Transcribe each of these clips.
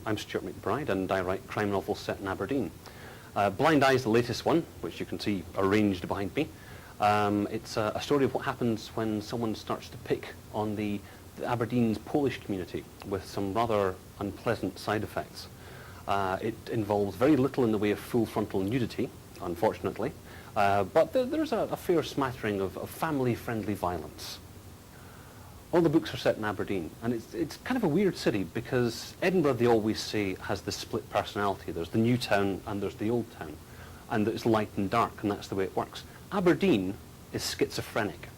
I'm Stuart MacBride and I write crime novels set in Aberdeen. Blind Eye is the latest one, which you can see arranged behind me. It's a story of what happens when someone starts to pick on the Aberdeen's Polish community with some rather unpleasant side effects. It involves very little in the way of full frontal nudity, unfortunately, but there's a fair smattering of family-friendly violence. All the books are set in Aberdeen, and it's kind of a weird city because Edinburgh, they always say, has this split personality. There's the new town and there's the old town, and it's light and dark, and that's the way it works. Aberdeen is schizophrenic.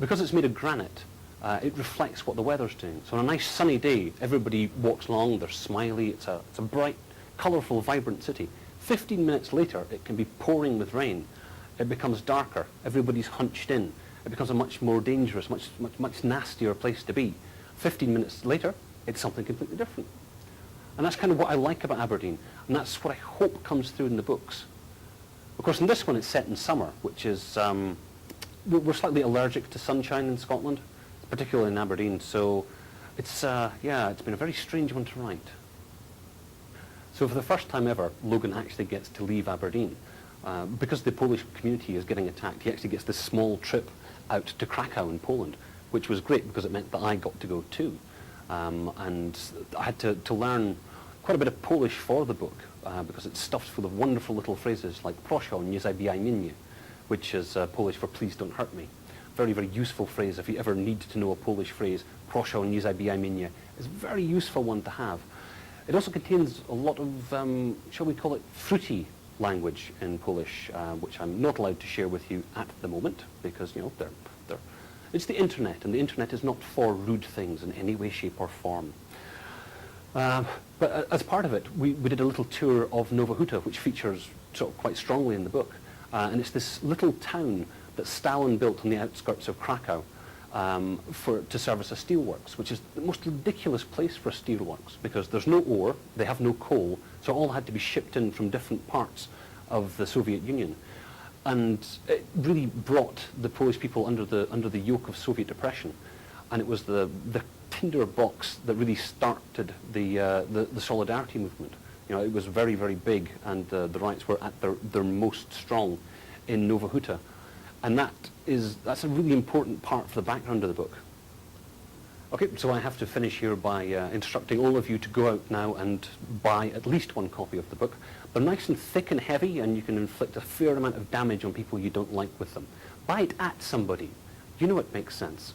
Because it's made of granite, it reflects what the weather's doing. So on a nice sunny day, everybody walks along, they're smiley, it's a bright, colourful, vibrant city. 15 minutes later, it can be pouring with rain. It becomes darker, everybody's hunched in. It becomes a much more dangerous, much nastier place to be. 15 minutes later, it's something completely different. And that's kind of what I like about Aberdeen, and that's what I hope comes through in the books. Of course, in this one, it's set in summer, which is, we're slightly allergic to sunshine in Scotland, particularly in Aberdeen, so it's, yeah, it's been a very strange one to write. So for the first time ever, Logan actually gets to leave Aberdeen. Because the Polish community is getting attacked, he actually gets this small trip out to Krakow in Poland, which was great because it meant that I got to go too. And I had to learn quite a bit of Polish for the book because it's stuffed full of wonderful little phrases like proszę nie zabijaj mnie, which is Polish for please don't hurt me. Very, very useful phrase if you ever need to know a Polish phrase. Proszę nie zabijaj mnie is a very useful one to have. It also contains a lot of, shall we call it, fruity language in Polish, which I'm not allowed to share with you at the moment because, you know, it's the internet, and the internet is not for rude things in any way, shape or form. But as part of it, we did a little tour of Nowa Huta, which features sort of quite strongly in the book. And it's this little town that Stalin built on the outskirts of Krakow to service a steelworks, which is the most ridiculous place for a steelworks because there's no ore, they have no coal, so it all had to be shipped in from different parts of the Soviet Union. And it really brought the Polish people under the yoke of Soviet oppression. And it was the tinder box that really started the solidarity movement. You know, it was very, very big, and the riots were at their most strong in Nowa Huta. And that's a really important part for the background of the book. Okay, so I have to finish here by instructing all of you to go out now and buy at least one copy of the book. They're nice and thick and heavy, and you can inflict a fair amount of damage on people you don't like with them. Buy it at somebody. You know it makes sense.